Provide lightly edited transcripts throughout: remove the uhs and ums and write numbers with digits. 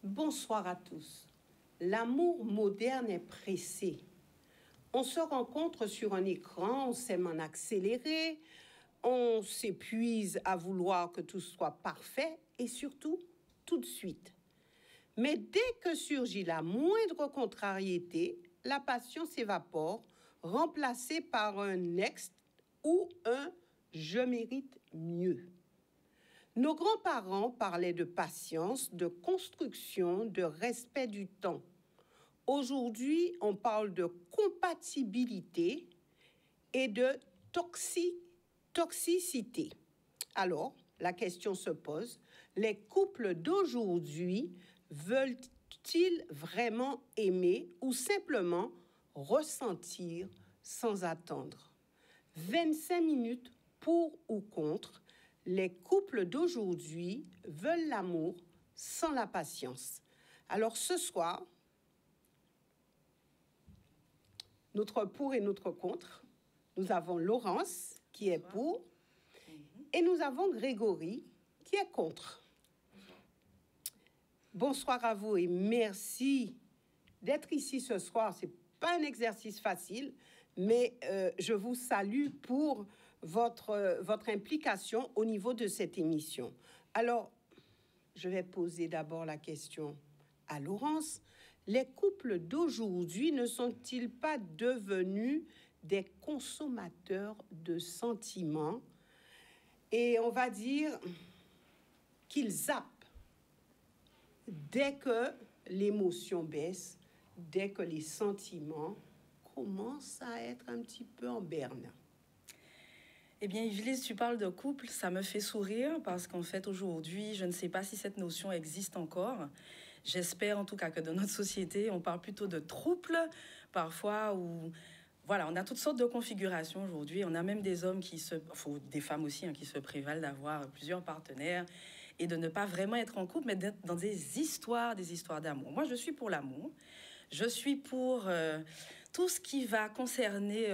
Bonsoir à tous. L'amour moderne est pressé. On se rencontre sur un écran, on s'aime en accéléré, on s'épuise à vouloir que tout soit parfait et surtout tout de suite. Mais dès que surgit la moindre contrariété, la passion s'évapore, remplacée par un next ou un je mérite mieux. Nos grands-parents parlaient de patience, de construction, de respect du temps. Aujourd'hui, on parle de compatibilité et de toxicité. Alors, la question se pose, les couples d'aujourd'hui veulent-ils vraiment aimer ou simplement ressentir sans attendre? 25 minutes pour ou contre, les couples d'aujourd'hui veulent l'amour sans la patience. Alors ce soir, notre pour et notre contre, nous avons Laurence qui est pour et nous avons Grégory qui est contre. Bonsoir à vous et merci d'être ici ce soir. Ce n'est pas un exercice facile, mais je vous salue pour votre implication au niveau de cette émission. Alors, je vais poser d'abord la question à Laurence. Les couples d'aujourd'hui ne sont-ils pas devenus des consommateurs de sentiments? Et on va dire qu'ils zappent dès que l'émotion baisse, dès que les sentiments commencent à être un petit peu en berne. Eh bien, Yvelise, tu parles de couple, ça me fait sourire parce qu'en fait, aujourd'hui, je ne sais pas si cette notion existe encore. J'espère en tout cas que dans notre société, on parle plutôt de trouble, parfois, où... Voilà, on a toutes sortes de configurations aujourd'hui. On a même des hommes des femmes aussi, qui se prévalent d'avoir plusieurs partenaires et de ne pas vraiment être en couple, mais d'être dans des histoires d'amour. Moi, je suis pour l'amour. Je suis pour tout ce qui va concerner,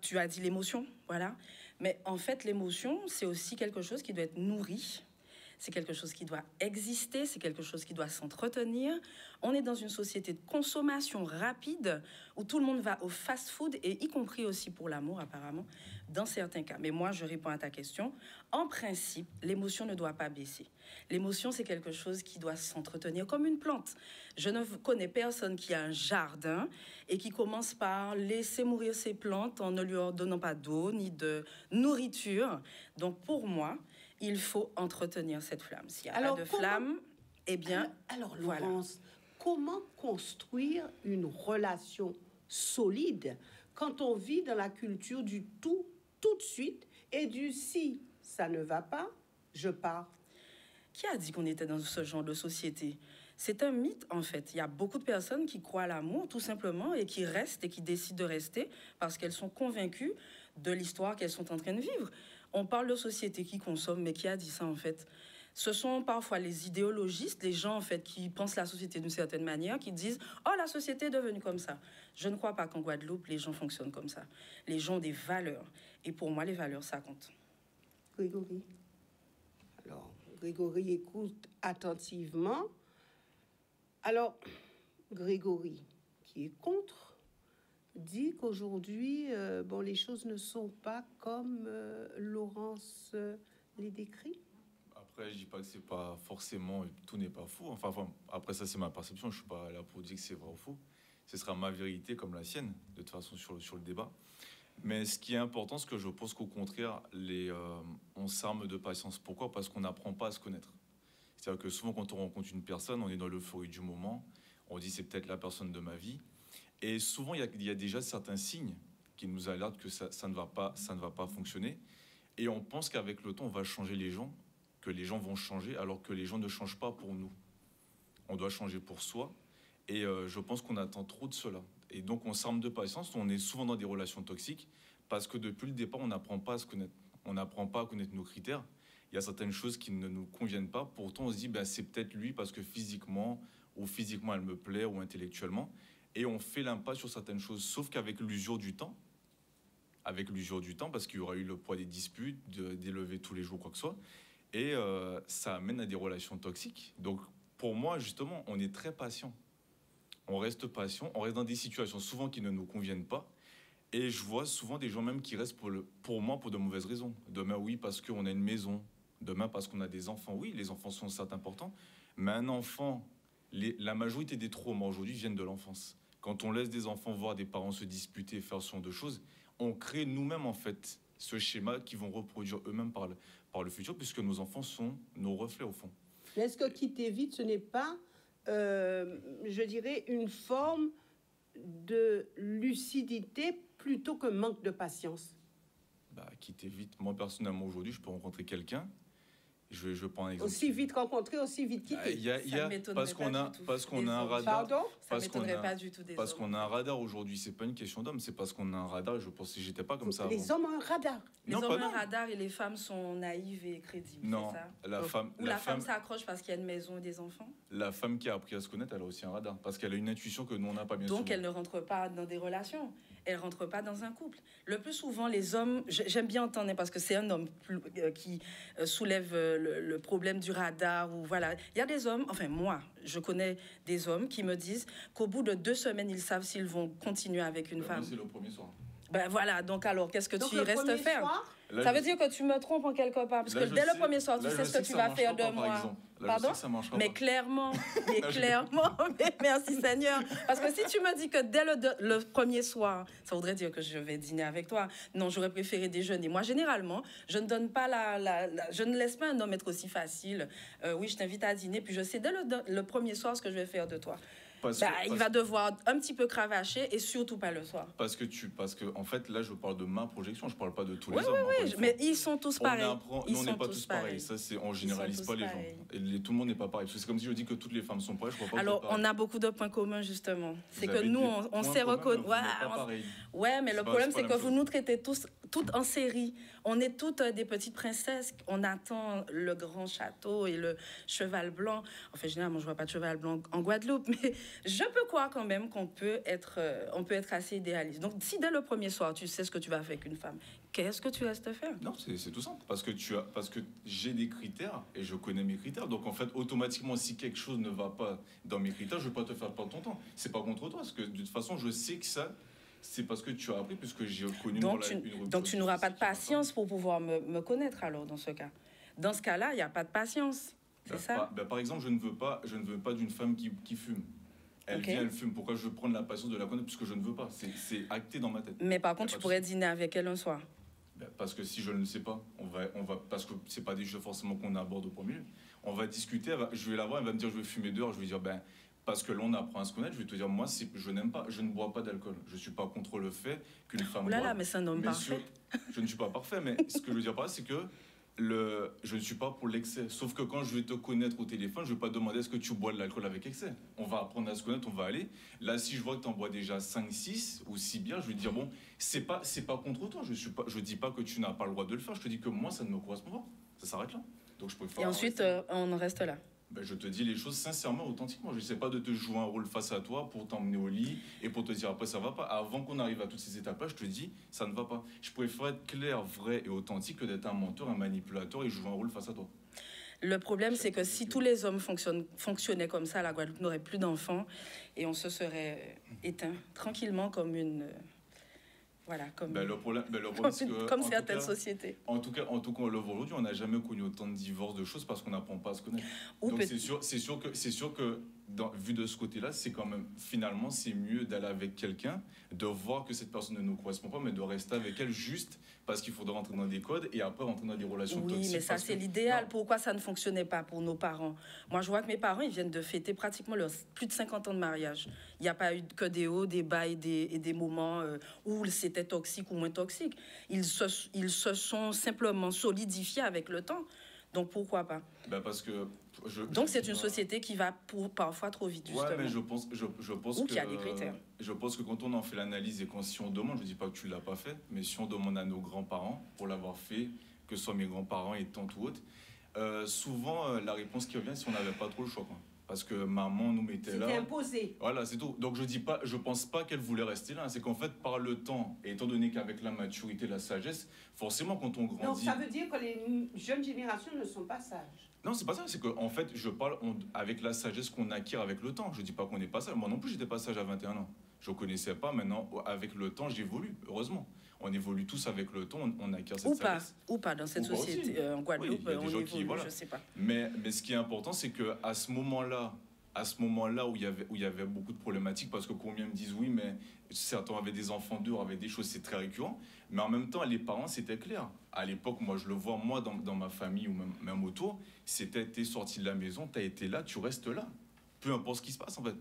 tu as dit l'émotion, voilà. Mais en fait, l'émotion, c'est aussi quelque chose qui doit être nourri. C'est quelque chose qui doit exister, c'est quelque chose qui doit s'entretenir. On est dans une société de consommation rapide où tout le monde va au fast-food, et y compris aussi pour l'amour, apparemment, dans certains cas. Mais moi, je réponds à ta question. En principe, l'émotion ne doit pas baisser. L'émotion, c'est quelque chose qui doit s'entretenir comme une plante. Je ne connais personne qui a un jardin et qui commence par laisser mourir ses plantes en ne lui donnant pas d'eau ni de nourriture. Donc, pour moi, il faut entretenir cette flamme. S'il n'y a pas de flamme, eh bien... Alors, Laurence, comment construire une relation solide quand on vit dans la culture du tout de suite et du si ça ne va pas, je pars? Qui a dit qu'on était dans ce genre de société? C'est un mythe, en fait. Il y a beaucoup de personnes qui croient à l'amour, tout simplement, et qui restent et qui décident de rester parce qu'elles sont convaincues de l'histoire qu'elles sont en train de vivre. On parle de société qui consomme, mais qui a dit ça, en fait? Ce sont parfois les idéologistes, les gens, en fait, qui pensent la société d'une certaine manière, qui disent « Oh, la société est devenue comme ça ». Je ne crois pas qu'en Guadeloupe, les gens fonctionnent comme ça. Les gens ont des valeurs. Et pour moi, les valeurs, ça compte. Grégory. Alors, Grégory écoute attentivement. Alors, Grégory, qui est contre, dit qu'aujourd'hui, les choses ne sont pas comme Laurence les décrit. Après, je dis pas que c'est pas forcément, tout n'est pas faux. Enfin, après ça, c'est ma perception. Je suis pas là pour dire que c'est vrai ou faux. Ce sera ma vérité comme la sienne, de toute façon, sur le débat. Mais ce qui est important, c'est que je pense qu'au contraire, on s'arme de patience. Pourquoi? Parce qu'on n'apprend pas à se connaître. C'est-à-dire que souvent, quand on rencontre une personne, on est dans l'euphorie du moment. On dit c'est peut-être la personne de ma vie. Et souvent, il y a déjà certains signes qui nous alertent que ça ne va pas fonctionner. Et on pense qu'avec le temps, on va changer les gens, que les gens vont changer, alors que les gens ne changent pas pour nous. On doit changer pour soi. Et je pense qu'on attend trop de cela. Et donc, on s'arme de patience. On est souvent dans des relations toxiques parce que depuis le départ, on n'apprend pas à se connaître. On n'apprend pas à connaître nos critères. Il y a certaines choses qui ne nous conviennent pas. Pourtant, on se dit, c'est peut-être lui parce que physiquement, elle me plaît, ou intellectuellement. Et on fait l'impasse sur certaines choses. Sauf qu'avec l'usure du temps, parce qu'il y aura eu le poids des disputes, d'élever tous les jours, quoi que ce soit, et ça amène à des relations toxiques. Donc, pour moi, justement, on est très patient. On reste patient, on reste dans des situations souvent qui ne nous conviennent pas. Et je vois souvent des gens même qui restent pour moi pour de mauvaises raisons. Demain, oui, parce qu'on a une maison. Demain, parce qu'on a des enfants. Oui, les enfants sont certes importants. Mais un enfant, la majorité des traumas aujourd'hui viennent de l'enfance. Quand on laisse des enfants voir des parents se disputer, faire ce genre de choses, on crée nous-mêmes en fait ce schéma qui vont reproduire eux-mêmes par le futur, puisque nos enfants sont nos reflets au fond. Mais est-ce que quitter vite, ce n'est pas, je dirais, une forme de lucidité plutôt que manque de patience? Quitter vite. Moi, personnellement, aujourd'hui, je peux rencontrer quelqu'un. Je prends un exemple. Aussi vite rencontré, aussi vite quitté. Parce qu'on a un radar. Pardon? Ça m'étonnerait pas du tout des Parce hommes. qu'on a un radar aujourd'hui. C'est pas une question d'homme, c'est parce qu'on a un radar. Je pense que j'étais pas comme ça. Les hommes ont un radar. Les Non, hommes pas ont non. un radar et les femmes sont naïves et crédibles. Non, c'est ça? la femme femme s'accroche parce qu'il y a une maison et des enfants. La femme qui a appris à se connaître, elle a aussi un radar. Parce qu'elle a une intuition que nous, on n'a pas bien Donc, souvent. elle ne rentre pas dans des relations. Elle ne rentre pas dans un couple. Le plus souvent, les hommes... J'aime bien entendre, parce que c'est un homme qui soulève le problème du radar. Ou voilà. Il y a des hommes... Enfin, moi, je connais des hommes qui me disent qu'au bout de 2 semaines, ils savent s'ils vont continuer avec une femme. C'est le premier soir. Ben voilà, donc alors, qu'est-ce que tu y restes faire? Là, Ça veut dire que tu me trompes en quelque part, parce que dès le premier soir, tu sais ce que tu vas faire de moi. Pardon? Mais clairement, mais merci Seigneur. Parce que si tu me dis que dès le premier soir, ça voudrait dire que je vais dîner avec toi. Non, j'aurais préféré déjeuner. Moi, généralement, je ne donne pas je ne laisse pas un homme être aussi facile. Oui, je t'invite à dîner, puis je sais dès le premier soir ce que je vais faire de toi. Il va devoir un petit peu cravacher et surtout pas le soir. Parce que en fait, là, je parle de ma projection, je parle pas de tous les hommes. Oui, mais ils sont tous pareils. On n'est pas tous pareils. Ça, on généralise pas les gens. Tout le monde n'est pas pareil. C'est comme si je dis que toutes les femmes sont pareilles. Je crois pas. Alors, on a beaucoup de points communs, justement. C'est que nous, on s'est reconnus. Ouais, mais le problème, c'est que vous nous traitez tous, toutes en série. On est toutes des petites princesses. On attend le grand château et le cheval blanc. Enfin, généralement, je vois pas de cheval blanc en Guadeloupe, mais je peux croire quand même qu'on peut être assez idéaliste. Donc, si dès le premier soir, tu sais ce que tu vas faire avec une femme, qu'est-ce que tu restes faire? Non, c'est tout simple. Parce que j'ai des critères et je connais mes critères. Donc, en fait, automatiquement, si quelque chose ne va pas dans mes critères, je vais pas te faire perdre ton temps. C'est pas contre toi, parce que de toute façon, je sais que ça... C'est parce que tu as appris, puisque j'ai connu une rupture. Donc, tu n'auras pas de patience pour pouvoir me connaître, alors, dans ce cas. Dans ce cas-là, il n'y a pas de patience. C'est ça? Par exemple, je ne veux pas d'une femme qui fume. Elle vient, elle fume. Pourquoi je veux prendre la patience de la connaître? Puisque je ne veux pas. C'est acté dans ma tête. Mais par contre, tu pourrais dîner avec elle un soir. Parce que si je ne le sais pas, parce que c'est pas des jeux forcément qu'on aborde au premier lieu. On va discuter, je vais la voir, elle va me dire je vais fumer dehors. Je vais dire parce que là, on apprend à se connaître. Je vais te dire, moi, je n'aime pas, je ne bois pas d'alcool. Je ne suis pas contre le fait qu'une femme boive. Mais c'est un homme parfait. Je ne suis pas parfait, mais ce que je veux dire par là, c'est que je ne suis pas pour l'excès. Sauf que quand je vais te connaître au téléphone, je ne vais pas te demander est-ce que tu bois de l'alcool avec excès. On va apprendre à se connaître, on va aller. Là, si je vois que tu en bois déjà 5, 6 ou 6 bières, je vais te dire, bon, c'est pas contre toi. Je dis pas que tu n'as pas le droit de le faire. Je te dis que moi, ça ne me correspond pas. Ça s'arrête là. Donc, je préfère. Et ensuite, on en reste là. Je te dis les choses sincèrement, authentiquement. Je ne sais pas de te jouer un rôle face à toi pour t'emmener au lit et pour te dire après ça va pas. Avant qu'on arrive à toutes ces étapes-là, je te dis ça ne va pas. Je préfère être clair, vrai et authentique que d'être un menteur, un manipulateur et jouer un rôle face à toi. Le problème, c'est que si tous les hommes fonctionnaient comme ça, la Guadeloupe n'aurait plus d'enfants et on se serait éteint tranquillement comme une... Voilà, comme certaines sociétés. En tout cas, on le voit aujourd'hui, on n'a jamais connu autant de divorces, de choses parce qu'on n'apprend pas à se connaître. Donc c'est sûr que vu de ce côté-là, c'est quand même, finalement, c'est mieux d'aller avec quelqu'un, de voir que cette personne ne nous correspond pas, mais de rester avec elle juste parce qu'il faudra rentrer dans des codes et après rentrer dans des relations toxiques. Oui, mais ça, c'est l'idéal. Pourquoi ça ne fonctionnait pas pour nos parents? Moi, je vois que mes parents, ils viennent de fêter pratiquement plus de 50 ans de mariage. Il n'y a pas eu que des hauts, des bas et des moments où c'était toxique ou moins toxique. Ils se sont simplement solidifiés avec le temps. Donc, pourquoi pas? Parce que... Donc, c'est une société qui va parfois trop vite, justement. Ouais, mais je pense ou qu'il y a des critères. Je pense que quand on en fait l'analyse et si on demande, je ne dis pas que tu ne l'as pas fait, mais si on demande à nos grands-parents pour l'avoir fait, que ce soit mes grands-parents et tantes ou autres, souvent, la réponse qui revient, c'est qu'on n'avait pas trop le choix, quoi. Parce que maman nous mettait là. C'était imposé. Voilà, c'est tout. Donc je pense pas qu'elle voulait rester là. C'est qu'en fait, par le temps, et étant donné qu'avec la maturité, la sagesse, forcément, quand on grandit... Donc ça veut dire que les jeunes générations ne sont pas sages. Non, c'est pas ça. C'est qu'en fait, je parle avec la sagesse qu'on acquiert avec le temps. Je dis pas qu'on n'est pas sage. Moi non plus, j'étais pas sage à 21 ans. Je ne connaissais pas. Maintenant, avec le temps, j'évolue. Heureusement. On évolue tous avec le temps. On acquiert cette sagesse. Ou pas, dans cette société. En Guadeloupe, oui, on évolue, voilà. Je sais pas. Mais ce qui est important, c'est qu'à ce moment-là où il y avait beaucoup de problématiques, parce que combien me disent oui, mais certains avaient des enfants dehors, avaient des choses, c'est très récurrent. Mais en même temps, les parents, c'était clair. À l'époque, moi, je le vois, moi, dans ma famille ou même autour, c'était t'es sorti de la maison, t'as été là, tu restes là. Peu importe ce qui se passe, en fait.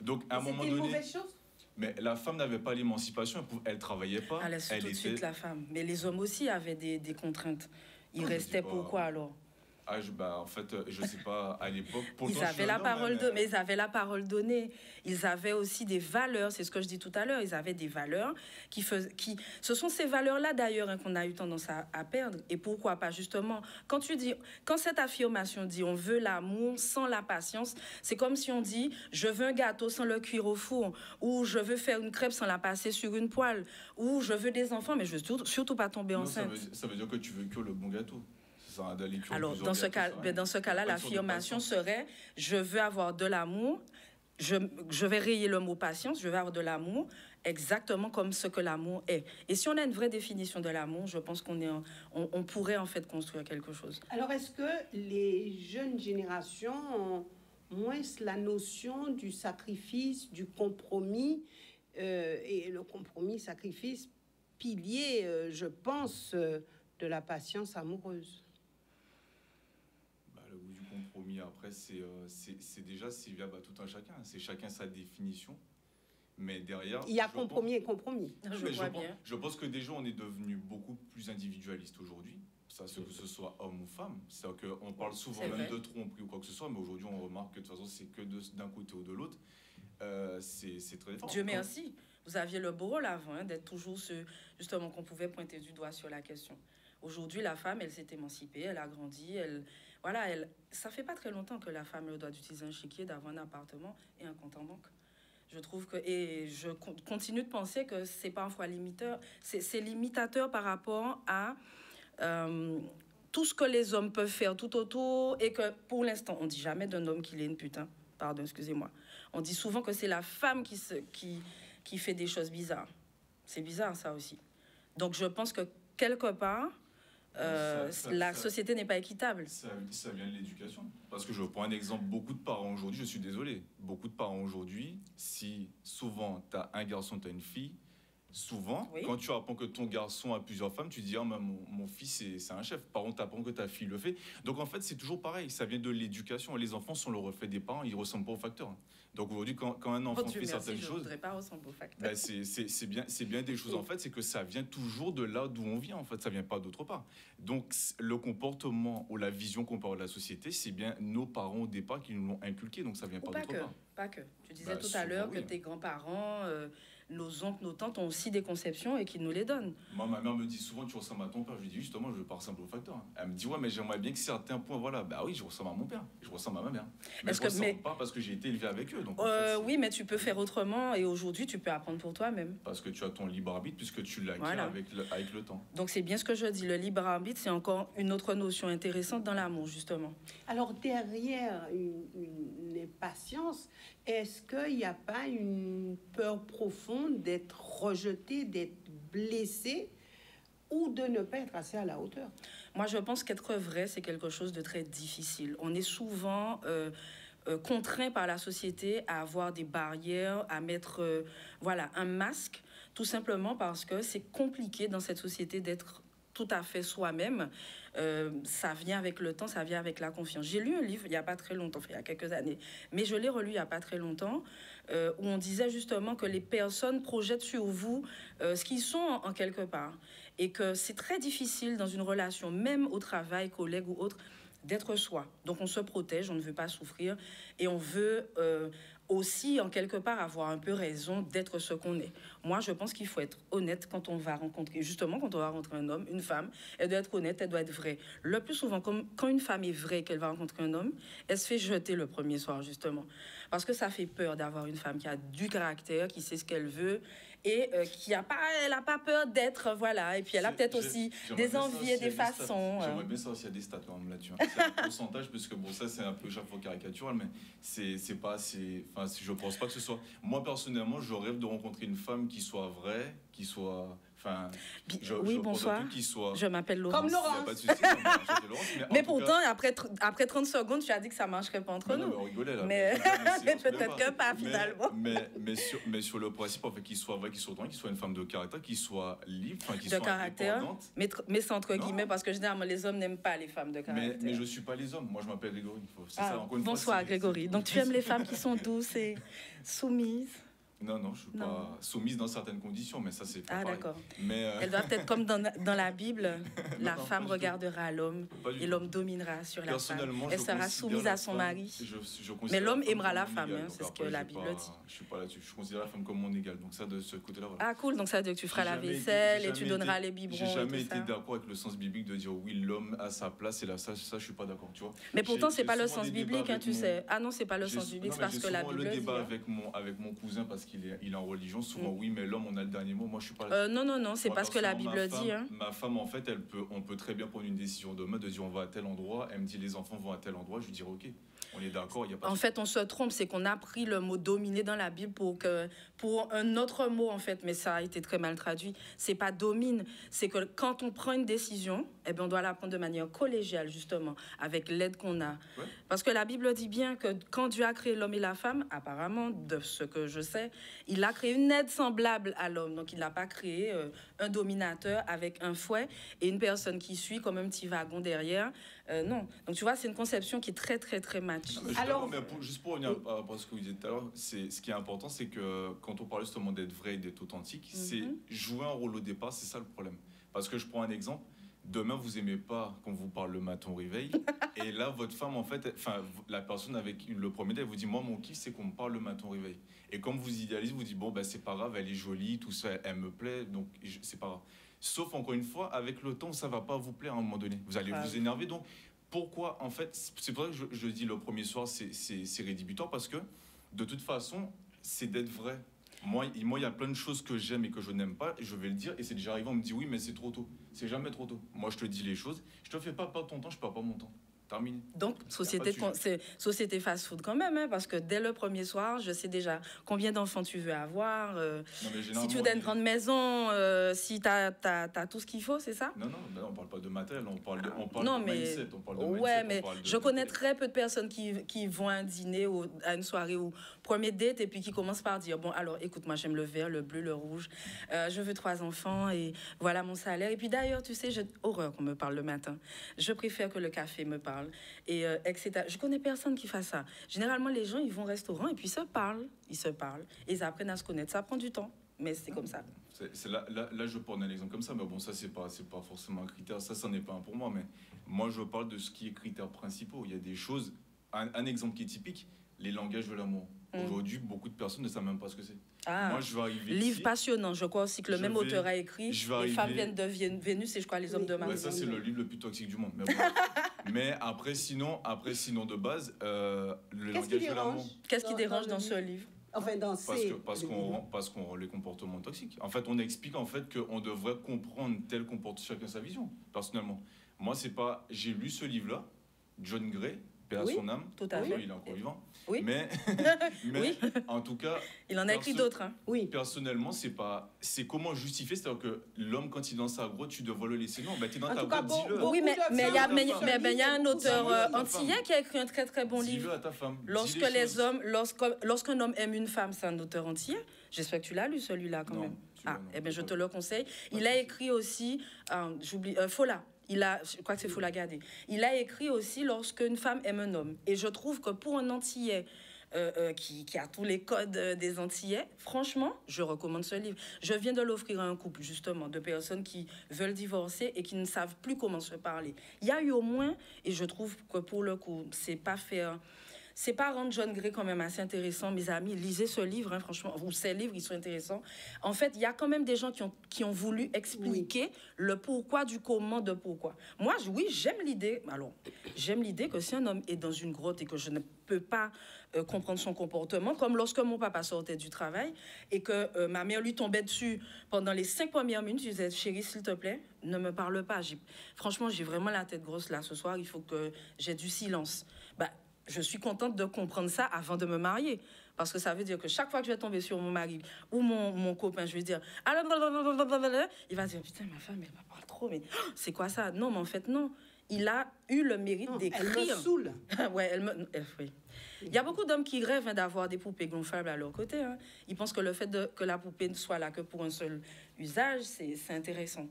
Donc, à un moment donné... C'était une mauvaise chose ? Mais la femme n'avait pas l'émancipation, elle travaillait pas. Elle laisse tout de suite la femme. Mais les hommes aussi avaient des contraintes. Ils restaient pourquoi alors ? En fait, je sais pas, à l'époque... Ils avaient la parole mais ils avaient la parole donnée. Ils avaient aussi des valeurs, c'est ce que je dis tout à l'heure. Ils avaient des valeurs ce sont ces valeurs-là, d'ailleurs, qu'on a eu tendance à perdre. Et pourquoi pas, justement, quand cette affirmation dit « on veut l'amour sans la patience », c'est comme si on dit « je veux un gâteau sans le cuire au four » ou « je veux faire une crêpe sans la passer sur une poêle » ou « je veux des enfants, mais je veux surtout pas tomber enceinte ». Ça veut dire que tu veux que le bon gâteau. Alors, dans ce cas-là, l'affirmation serait « je veux avoir de l'amour », je vais rayer le mot « patience », je veux avoir de l'amour exactement comme ce que l'amour est. Et si on a une vraie définition de l'amour, je pense on pourrait en fait construire quelque chose. Alors, est-ce que les jeunes générations ont moins la notion du sacrifice, du compromis, et le compromis, sacrifice, pilier, je pense, de la patience amoureuse? Le goût du compromis, après, c'est déjà via tout un chacun. C'est chacun sa définition. Mais derrière... Il y a compromis et compromis. Je pense que déjà, on est devenu beaucoup plus individualiste aujourd'hui. Que ce soit homme ou femme. C'est-à-dire qu'on parle souvent même de tromperie ou quoi que ce soit, mais aujourd'hui, on remarque que de toute façon, c'est que d'un côté ou de l'autre. C'est très fort. Dieu merci. Vous aviez le beau rôle avant, d'être toujours justement qu'on pouvait pointer du doigt sur la question. Aujourd'hui, la femme, elle s'est émancipée, elle a grandi, ça fait pas très longtemps que la femme doit utiliser un chéquier, d'avoir un appartement et un compte en banque. Je trouve et je continue de penser que c'est parfois c'est limitateur par rapport à tout ce que les hommes peuvent faire tout autour et que pour l'instant, on dit jamais d'un homme qu'il est une putain. Pardon, excusez-moi. On dit souvent que c'est la femme qui fait des choses bizarres. C'est bizarre, ça aussi. Donc, je pense que quelque part, la société n'est pas équitable. Ça vient de l'éducation. Parce que je prends un exemple, beaucoup de parents aujourd'hui, je suis désolé, beaucoup de parents aujourd'hui, si souvent tu as un garçon, tu as une fille, souvent, quand tu apprends que ton garçon a plusieurs femmes, tu dis ah, mon fils c'est un chef. Par contre, tu apprends que ta fille le fait. Donc en fait, c'est toujours pareil, ça vient de l'éducation. Les enfants sont le reflet des parents, ils ne ressemblent pas aux facteurs. Donc aujourd'hui, quand un enfant fait certaines choses, je voudrais pas ressembler aux facteurs. C'est bien des choses en fait, c'est que ça vient toujours de là d'où on vient en fait, ça vient pas d'autre part. Donc le comportement ou la vision qu'on peut avoir de la société, c'est bien nos parents au départ qui nous l'ont inculqué, donc ça vient pas d'autre part. Pas que. Tu disais tout à l'heure que tes grands-parents, nos oncles, nos tantes ont aussi des conceptions et qu'ils nous les donnent. Moi, ma mère me dit souvent tu ressembles à ton père. Je lui dis justement, je veux pas ressembler au facteur. Elle me dit ouais, mais j'aimerais bien que certains points, voilà, bah oui, je ressemble à mon père, je ressemble à ma mère. Mais je ressemble pas parce que j'ai été élevé avec eux. Donc, en fait, oui, mais tu peux faire autrement et aujourd'hui, tu peux apprendre pour toi-même. Parce que tu as ton libre arbitre puisque tu l'acquiers avec le temps. Donc c'est bien ce que je dis, le libre arbitre, c'est encore une autre notion intéressante dans l'amour, justement. Alors derrière une impatience, est-ce qu'il n'y a pas une peur profonde d'être rejeté, d'être blessé ou de ne pas être assez à la hauteur? Moi, je pense qu'être vrai, c'est quelque chose de très difficile. On est souvent contraint par la société à avoir des barrières, à mettre un masque, tout simplement parce que c'est compliqué dans cette société d'être tout à fait soi-même. Ça vient avec le temps, ça vient avec la confiance. J'ai lu un livre il n'y a pas très longtemps, il y a quelques années, mais je l'ai relu il n'y a pas très longtemps, où on disait justement que les personnes projettent sur vous ce qu'ils sont en quelque part. Et que c'est très difficile dans une relation, même au travail, collègue ou autre, d'être soi. Donc on se protège, on ne veut pas souffrir et on veut aussi, en quelque part, avoir un peu raison d'être ce qu'on est. Moi, je pense qu'il faut être honnête quand on va rencontrer, justement, quand on va rencontrer un homme, une femme, elle doit être honnête, elle doit être vraie. Le plus souvent, quand une femme est vraie, qu'elle va rencontrer un homme, elle se fait jeter le premier soir, justement. Parce que ça fait peur d'avoir une femme qui a du caractère, qui sait ce qu'elle veut, et elle n'a pas peur d'être, voilà. Et puis elle a peut-être aussi des envies et des façons. J'aimerais bien savoir s'il y a des stats là-dessus. C'est un pourcentage, parce que bon, ça c'est un peu chaque fois caricatural, mais c'est pas assez. Enfin, je pense pas que ce soit. Moi personnellement, je rêve de rencontrer une femme qui soit vraie, qui soit. Enfin, oui, bonsoir. Je m'appelle Laurence. Comme Laurence. Pas de souci, mais pourtant, après 30 secondes, tu as dit que ça ne marcherait pas entre nous. Non, mais on rigolait là. Mais peut-être que pas, finalement. Mais sur le principe, en fait, qu'il soit vrai, qu'il soit droit, qu'il soit une femme de caractère, qu'il soit libre, qu'il soit caractère, indépendante. Mais c'est entre guillemets, parce que généralement, les hommes n'aiment pas les femmes de caractère. Mais je ne suis pas les hommes. Moi, je m'appelle Grégory. Bonsoir, Grégory. Donc, tu aimes les femmes qui sont douces et soumises? Non, je ne suis pas soumise dans certaines conditions, mais ça, c'est pas pareil. D'accord. Mais elle doit peut-être, comme dans la Bible, la femme regardera à l'homme et l'homme dominera sur la femme. Elle sera soumise à son mari. Mais l'homme aimera la femme, c'est ce que la Bible dit. Je ne suis pas là-dessus. Je considère la femme comme mon égale. Donc ça, de ce côté-là, voilà. Ah, cool. Donc ça veut dire que tu feras la vaisselle et tu donneras les biberons. J'ai jamais été d'accord avec le sens biblique de dire oui, l'homme a sa place et là, ça, je ne suis pas d'accord, tu vois. Mais pourtant, ce n'est pas le sens biblique, tu sais. Ah non, ce n'est pas le sens biblique, parce que la Bible dit. J'ai le débat avec mon cousin parce qu'il est en religion. Souvent, oui, mais l'homme, on a le dernier mot. Moi, je suis pas. Non, c'est pas ce que la Bible dit. Ma femme, en fait, on peut très bien prendre une décision demain de dire on va à tel endroit. Elle me dit les enfants vont à tel endroit. Je lui dis ok, on est d'accord. Il y a pas. En fait, on se trompe, c'est qu'on a pris le mot dominer dans la Bible pour un autre mot en fait, mais ça a été très mal traduit. C'est pas domine, c'est que quand on prend une décision, eh bien, on doit la prendre de manière collégiale justement, avec l'aide qu'on a. Ouais. Parce que la Bible dit bien que quand Dieu a créé l'homme et la femme, apparemment, de ce que je sais, il a créé une aide semblable à l'homme. Donc, il n'a pas créé un dominateur avec un fouet et une personne qui suit comme un petit wagon derrière. Non. Donc, tu vois, c'est une conception qui est très, très, très match. Alors, juste pour revenir à ce que vous disiez tout à l'heure, ce qui est important, c'est que quand on parle justement d'être vrai et d'être authentique, c'est jouer un rôle au départ, c'est ça le problème. Parce que je prends un exemple. Demain, vous aimez pas qu'on vous parle le matin au réveil. Et là, votre femme, en fait, la personne avec le premier date, elle vous dit, moi, mon kiff, c'est qu'on me parle le matin au réveil. Et comme vous idéalisez, vous dites, bon, ben, c'est pas grave, elle est jolie, tout ça, elle me plaît, donc c'est pas grave. Sauf, encore une fois, avec le temps, ça va pas vous plaire à un moment donné. Vous allez vous énerver. Donc, pourquoi, en fait, c'est pour ça que je dis le premier soir, c'est rédhibitoire, parce que, de toute façon, c'est d'être vrai. Moi, il y a plein de choses que j'aime et que je n'aime pas, et je vais le dire, et c'est déjà arrivé, on me dit oui, mais c'est trop tôt. C'est jamais trop tôt. Moi, je te dis les choses, je te fais pas perdre ton temps, je perds pas mon temps. Terminé. Donc, société fast-food quand même, hein, parce que dès le premier soir, je sais déjà combien d'enfants tu veux avoir, si tu veux une grande maison, si tu as tout ce qu'il faut, c'est ça? Non, on parle pas de matériel, on parle de mindset. On parle de ouais, mais je connais très peu de personnes qui vont à un dîner ou à une soirée ou premier date et puis qui commencent par dire, bon, alors, écoute, moi, j'aime le vert, le bleu, le rouge, je veux 3 enfants et voilà mon salaire. Et puis d'ailleurs, tu sais, j'ai horreur qu'on me parle le matin. Je préfère que le café me parle. Et etc. Je connais personne qui fasse ça. Généralement, les gens, ils vont au restaurant et puis ils se parlent, et ils apprennent à se connaître. Ça prend du temps, mais c'est comme ça. Là, je prends un exemple comme ça, mais bon, ça, c'est pas forcément un critère. Ça n'en est pas un pour moi, mais moi, je parle de ce qui est critères principaux. Il y a des choses... Un exemple qui est typique, les langages de l'amour. Aujourd'hui, beaucoup de personnes ne savent même pas ce que c'est. Moi, je vais arriver livre ici, passionnant. Je crois aussi que le même auteur a écrit Les femmes viennent de Vénus et je crois les hommes de Mars. Ouais, ça, c'est le livre le plus toxique du monde. Mais, bon. Mais après, sinon, de base, le langage de l'amour. Qu'est-ce qui dérange dans ce livre? Enfin, parce qu'on rend les comportements toxiques. En fait, on explique en fait qu'on devrait comprendre tel comportement, chacun sa vision. Personnellement, moi, c'est pas. J'ai lu ce livre-là, John Gray. À son âme, tout à fait. Il est encore vivant. Oui. Mais oui. En tout cas, il en a écrit d'autres. Hein. Oui. Personnellement, c'est comment justifier, c'est-à-dire que l'homme quand il est dans sa grotte, tu devrais le laisser. Non, t'es dans ta grotte, dis-le. Oui, mais il y a un auteur antillais qui a écrit un très très bon livre. Dis-le à ta femme. Lorsqu'un homme aime une femme, c'est un auteur antillais. J'espère que tu l'as lu celui-là quand même. Eh bien, je te le conseille. Il a écrit aussi, j'oublie, Fola. Je crois que c'est Foulagade. Il a écrit aussi lorsqu'une femme aime un homme. Et je trouve que pour un Antillais qui a tous les codes des Antillais, franchement, je recommande ce livre. Je viens de l'offrir à un couple, justement, de personnes qui veulent divorcer et qui ne savent plus comment se parler. Il y a eu au moins, et je trouve que pour le coup, c'est pas faire... C'est pas rendre John Gray quand même assez intéressant, mes amis. Lisez ce livre, hein, franchement, ou ces livres, ils sont intéressants. En fait, il y a quand même des gens qui ont voulu expliquer le pourquoi du comment de pourquoi. Moi, oui, j'aime l'idée. Alors, j'aime l'idée que si un homme est dans une grotte et que je ne peux pas comprendre son comportement, comme lorsque mon papa sortait du travail et que ma mère lui tombait dessus pendant les 5 premières minutes, je disais, chérie, s'il te plaît, ne me parle pas. Franchement, j'ai vraiment la tête grosse là ce soir, il faut que j'ai du silence. Bah, je suis contente de comprendre ça avant de me marier. Parce que ça veut dire que chaque fois que je vais tomber sur mon mari ou mon copain, je vais dire, il va dire, putain, ma femme, elle me parle trop, mais c'est quoi ça? Non, mais en fait, non. Il a eu le mérite d'écrire. Elle me saoule. Ouais, oui. Il y a beaucoup d'hommes qui rêvent d'avoir des poupées gonflables à leur côté. Hein. Ils pensent que le fait que la poupée ne soit là que pour un seul usage, c'est intéressant.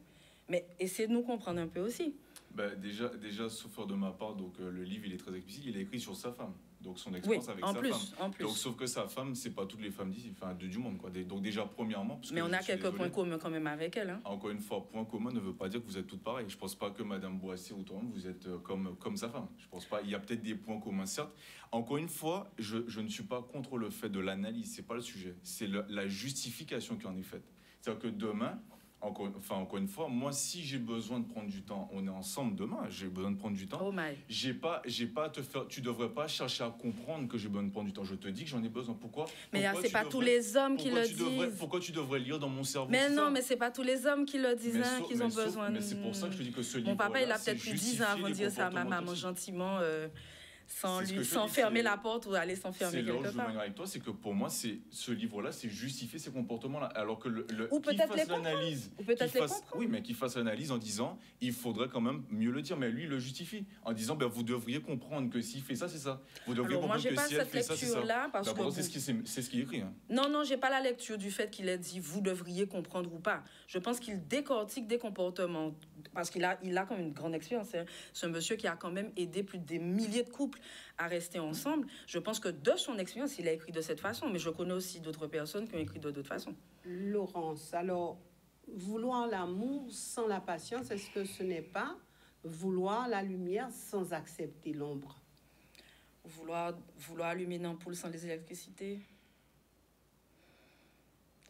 Mais essayez de nous comprendre un peu aussi. Bah, déjà, sauf de ma part, donc le livre il est très explicite, il est écrit sur sa femme, donc son expérience avec sa femme. En plus. Donc sauf que sa femme, c'est pas toutes les femmes d'ici, enfin du monde quoi. Donc déjà premièrement, parce mais que on a quelques points communs quand même avec elle. Hein. Encore une fois, point commun ne veut pas dire que vous êtes toutes pareilles. Je pense pas que Madame Boissier ou toi vous êtes comme sa femme. Je pense pas. Il y a peut-être des points communs certes. Encore une fois, je ne suis pas contre le fait de l'analyse, c'est pas le sujet, c'est la justification qui en est faite. C'est-à-dire que demain. Encore une fois, moi, si j'ai besoin de prendre du temps, on est ensemble demain, j'ai besoin de prendre du temps. Oh my. J'ai pas à te faire, tu devrais pas chercher à comprendre que j'ai besoin de prendre du temps. Je te dis que j'en ai besoin. Pourquoi? Mais c'est pas tous les hommes qui le disent. Pourquoi tu devrais lire dans mon cerveau? Mais non, mais c'est pas tous les hommes qui le disent, qu'ils ont besoin. Mais c'est pour ça que je te dis que ce livre. Mon papa, il a peut-être plus 10 ans avant de dire ça à ma maman gentiment. Sans fermer la porte ou aller s'enfermer quelque part. Avec toi, c'est que pour moi, ce livre-là, c'est justifier ces comportements-là. Alors que ou peut-être les l'analyse, ou peut-être les comprendre. Oui, mais qu'il fasse l'analyse en disant, il faudrait quand même mieux le dire. Mais lui, il le justifie en disant, ben, vous devriez comprendre que s'il fait ça, c'est ça. Vous devriez comprendre que si elle fait ça, c'est ça. Parce que c'est ce qui est écrit. Hein. Non, j'ai pas la lecture du fait qu'il ait dit, vous devriez comprendre ou pas. Je pense qu'il décortique des comportements parce qu'il a quand même une grande expérience. Hein. C'est un monsieur qui a quand même aidé plus de milliers de couples à rester ensemble. Je pense que de son expérience, il a écrit de cette façon, mais je connais aussi d'autres personnes qui ont écrit de d'autres façons. Laurence, alors, vouloir l'amour sans la patience, est-ce que ce n'est pas vouloir la lumière sans accepter l'ombre? Vouloir allumer une ampoule sans les électricités?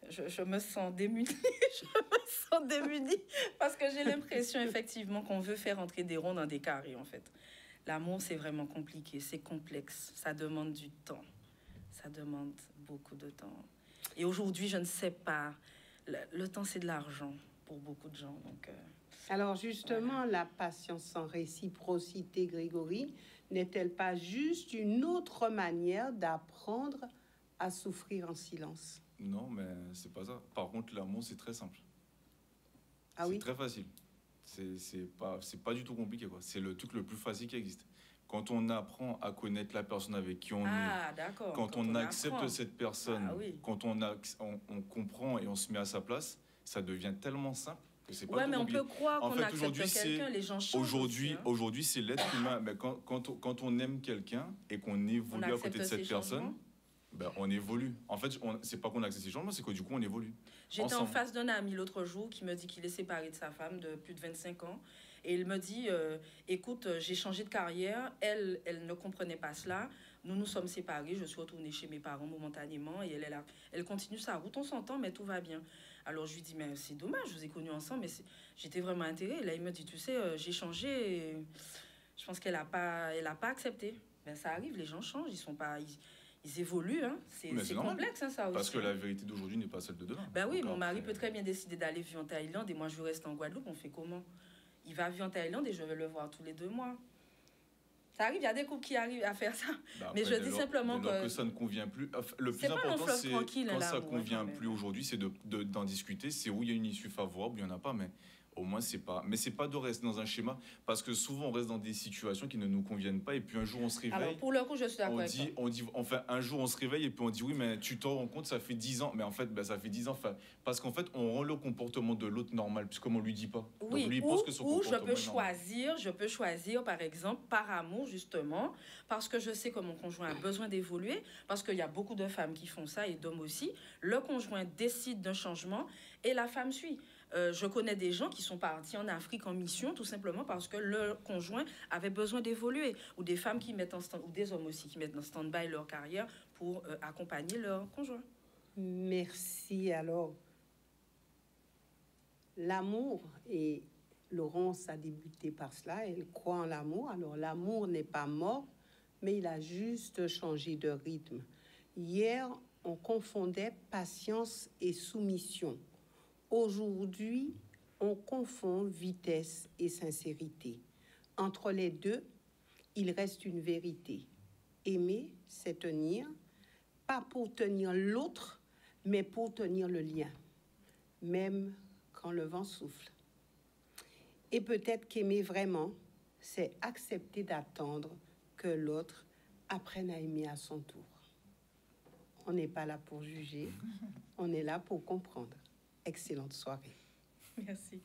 Je me sens démunie. Je me sens démunie parce que j'ai l'impression effectivement qu'on veut faire entrer des ronds dans des carrés en fait. L'amour, c'est vraiment compliqué, c'est complexe, ça demande du temps, ça demande beaucoup de temps. Et aujourd'hui, je ne sais pas, le temps c'est de l'argent pour beaucoup de gens. Donc, alors justement, la patience sans réciprocité, Grégory, n'est-elle pas juste une autre manière d'apprendre à souffrir en silence? Non, mais c'est pas ça. Par contre, l'amour, c'est très simple. Ah oui? C'est très facile. C'est pas du tout compliqué, quoi. C'est le truc le plus facile qui existe. Quand on apprend à connaître la personne avec qui on est, quand on accepte apprend. Cette personne, quand on comprend et on se met à sa place, ça devient tellement simple que c'est pas ouais, mais compliqué. On peut croire qu'on accepte quelqu'un, les gens changent. Aujourd'hui, c'est l'être humain. Mais quand on aime quelqu'un et qu'on évolue à côté de cette personne, ben, on évolue. En fait, c'est pas qu'on accepte ces changements, c'est que du coup, on évolue. J'étais en face d'un ami l'autre jour qui me dit qu'il est séparé de sa femme de plus de 25 ans. Et il me dit, écoute, j'ai changé de carrière. Elle ne comprenait pas cela. Nous sommes séparés. Je suis retournée chez mes parents momentanément. Et elle continue sa route. On s'entend, mais tout va bien. Alors, je lui dis, mais c'est dommage, je vous ai connus ensemble. Mais j'étais vraiment intéressée. Là, il me dit, tu sais, j'ai changé. Et je pense qu'elle n'a pas accepté. Ben, ça arrive, les gens changent. Ils évoluent, hein. C'est complexe, hein, ça aussi. Parce que la vérité d'aujourd'hui n'est pas celle de demain. Ben oui, mon mari peut très bien décider d'aller vivre en Thaïlande et moi je reste en Guadeloupe. On fait comment? Il va vivre en Thaïlande et je vais le voir tous les 2 mois. Ça arrive, il y a des couples qui arrivent à faire ça. Mais je dis simplement que ça ne convient plus. Le plus important, c'est quand ça ne convient plus aujourd'hui, c'est d'en discuter. C'est où il y a une issue favorable, il n'y en a pas, mais au moins c'est pas. Mais c'est pas de rester dans un schéma, parce que souvent on reste dans des situations qui ne nous conviennent pas et puis un jour on se réveille. Alors pour le coup, je suis d'accord avec toi. Enfin un jour on se réveille et puis on dit oui mais tu t'en rends compte, ça fait 10 ans. Mais en fait ça fait 10 ans. Parce qu'en fait on rend le comportement de l'autre normal puisqu'on ne lui dit pas. Oui. Donc, lui, il pense que son comportement je peux choisir par exemple par amour justement, parce que je sais que mon conjoint a besoin d'évoluer, parce qu'il y a beaucoup de femmes qui font ça et d'hommes aussi. Le conjoint décide d'un changement et la femme suit. Je connais des gens qui sont partis en Afrique en mission tout simplement parce que leur conjoint avait besoin d'évoluer, ou des femmes qui mettent ou des hommes aussi qui mettent en stand-by leur carrière pour accompagner leur conjoint. Merci. Alors, l'amour, et Laurence a débuté par cela, elle croit en l'amour. Alors, l'amour n'est pas mort, mais il a juste changé de rythme. Hier, on confondait patience et soumission. Aujourd'hui, on confond vitesse et sincérité. Entre les deux, il reste une vérité. Aimer, c'est tenir, pas pour tenir l'autre, mais pour tenir le lien, même quand le vent souffle. Et peut-être qu'aimer vraiment, c'est accepter d'attendre que l'autre apprenne à aimer à son tour. On n'est pas là pour juger, on est là pour comprendre. Excellente soirée. Merci.